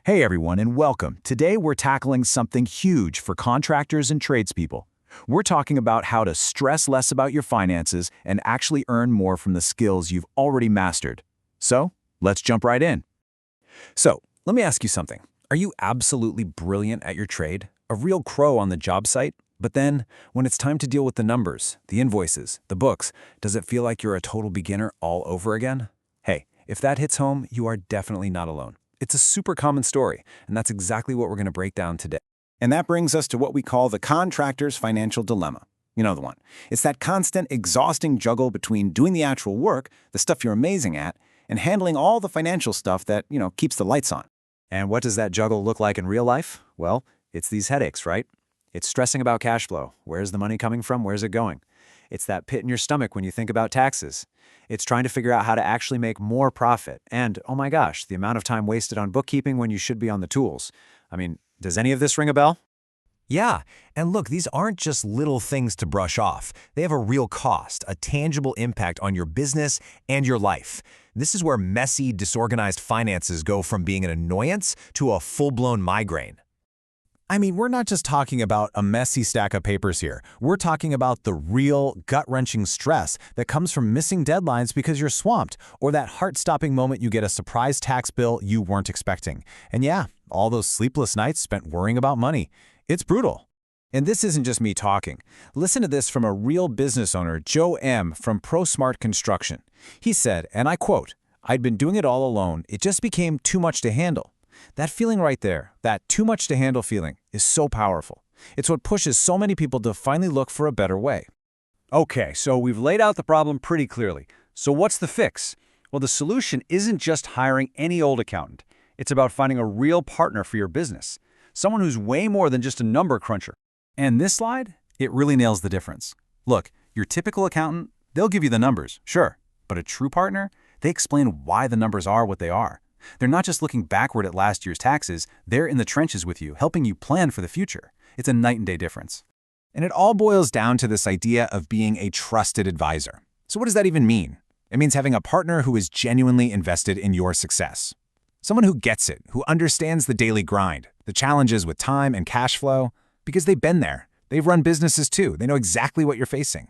Hey everyone, and welcome. Today we're tackling something huge for contractors and tradespeople. We're talking about how to stress less about your finances and actually earn more from the skills you've already mastered. So, let's jump right in. So, let me ask you something. Are you absolutely brilliant at your trade? A real pro on the job site? But then, when it's time to deal with the numbers, the invoices, the books, does it feel like you're a total beginner all over again? Hey, if that hits home, you are definitely not alone. It's a super common story, and that's exactly what we're going to break down today. And that brings us to what we call the contractor's financial dilemma. You know the one. It's that constant, exhausting juggle between doing the actual work, the stuff you're amazing at, and handling all the financial stuff that, keeps the lights on. And what does that juggle look like in real life? Well, it's these headaches, right? It's stressing about cash flow. Where's the money coming from? Where's it going? It's that pit in your stomach when you think about taxes. It's trying to figure out how to actually make more profit. And, oh my gosh, the amount of time wasted on bookkeeping when you should be on the tools. I mean, does any of this ring a bell? Yeah, and look, these aren't just little things to brush off. They have a real cost, a tangible impact on your business and your life. This is where messy, disorganized finances go from being an annoyance to a full-blown migraine. I mean, we're not just talking about a messy stack of papers here. We're talking about the real, gut-wrenching stress that comes from missing deadlines because you're swamped, or that heart-stopping moment you get a surprise tax bill you weren't expecting. And yeah, all those sleepless nights spent worrying about money. It's brutal. And this isn't just me talking. Listen to this from a real business owner, Joe M. from ProSmart Construction. He said, and I quote, "I'd been doing it all alone. It just became too much to handle." That feeling right there, that too much to handle feeling, is so powerful. It's what pushes so many people to finally look for a better way. Okay, so we've laid out the problem pretty clearly. So what's the fix? Well, the solution isn't just hiring any old accountant. It's about finding a real partner for your business, someone who's way more than just a number cruncher. And this slide, it really nails the difference. Look, your typical accountant, they'll give you the numbers, sure, but a true partner, they explain why the numbers are what they are. They're not just looking backward at last year's taxes, they're in the trenches with you, helping you plan for the future. It's a night and day difference. And it all boils down to this idea of being a trusted advisor. So what does that even mean? It means having a partner who is genuinely invested in your success. Someone who gets it, who understands the daily grind, the challenges with time and cash flow, because they've been there. They've run businesses too. They know exactly what you're facing.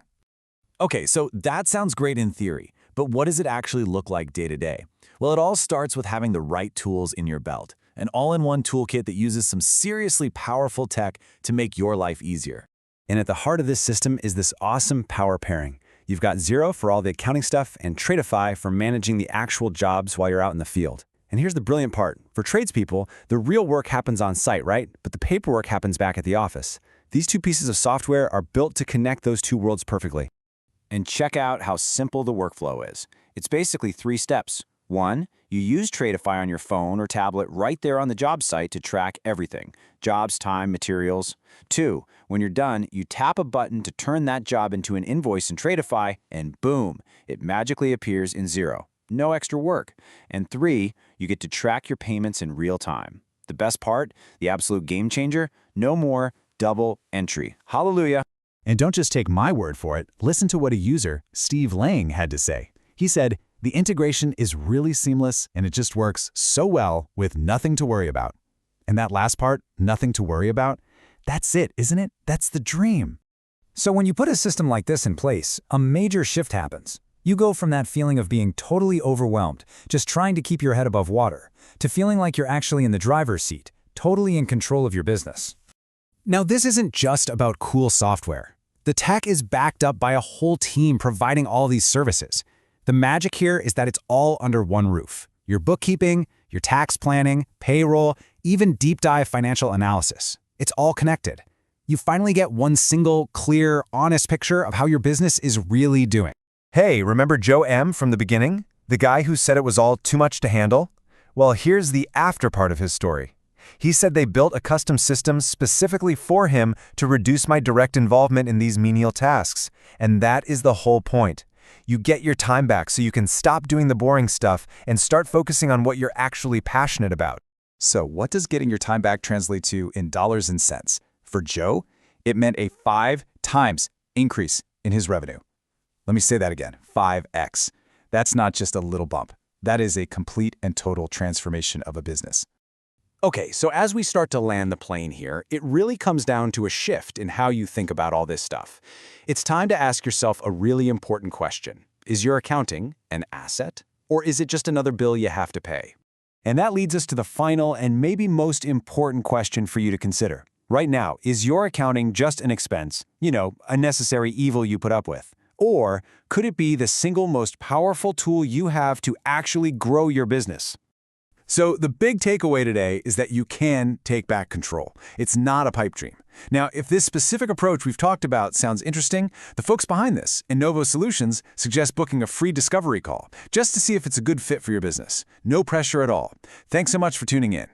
Okay, so that sounds great in theory, but what does it actually look like day to day? Well, it all starts with having the right tools in your belt, an all-in-one toolkit that uses some seriously powerful tech to make your life easier. And at the heart of this system is this awesome power pairing. You've got Xero for all the accounting stuff and Tradeify for managing the actual jobs while you're out in the field. And here's the brilliant part. For tradespeople, the real work happens on site, right? But the paperwork happens back at the office. These two pieces of software are built to connect those two worlds perfectly. And check out how simple the workflow is. It's basically 3 steps. 1, you use Tradeify on your phone or tablet right there on the job site to track everything, jobs, time, materials. 2, when you're done, you tap a button to turn that job into an invoice in Tradeify, and boom, it magically appears in Xero. No extra work. And 3, you get to track your payments in real time. The best part, the absolute game changer, no more double entry. Hallelujah. And don't just take my word for it. Listen to what a user, Steve Lang, had to say. He said, "The integration is really seamless and it just works so well with nothing to worry about." And that last part, nothing to worry about, that's it, isn't it? That's the dream. So when you put a system like this in place, a major shift happens. You go from that feeling of being totally overwhelmed, just trying to keep your head above water, to feeling like you're actually in the driver's seat, totally in control of your business. Now, this isn't just about cool software. The tech is backed up by a whole team providing all these services. The magic here is that it's all under one roof. Your bookkeeping, your tax planning, payroll, even deep dive financial analysis. It's all connected. You finally get one single, clear, honest picture of how your business is really doing. Hey, remember Joe M. from the beginning? The guy who said it was all too much to handle? Well, here's the after part of his story. He said they built a custom system specifically for him to reduce my direct involvement in these menial tasks. And that is the whole point. You get your time back so you can stop doing the boring stuff and start focusing on what you're actually passionate about. So what does getting your time back translate to in dollars and cents? For Joe, it meant a 5 times increase in his revenue. Let me say that again, 5x. That's not just a little bump. That is a complete and total transformation of a business. Okay, so as we start to land the plane here, it really comes down to a shift in how you think about all this stuff. It's time to ask yourself a really important question. Is your accounting an asset, or is it just another bill you have to pay? And that leads us to the final and maybe most important question for you to consider. Right now, is your accounting just an expense, a necessary evil you put up with? Or could it be the single most powerful tool you have to actually grow your business? So the big takeaway today is that you can take back control. It's not a pipe dream. Now, if this specific approach we've talked about sounds interesting, the folks behind this, Innovo Solutions, suggest booking a free discovery call just to see if it's a good fit for your business. No pressure at all. Thanks so much for tuning in.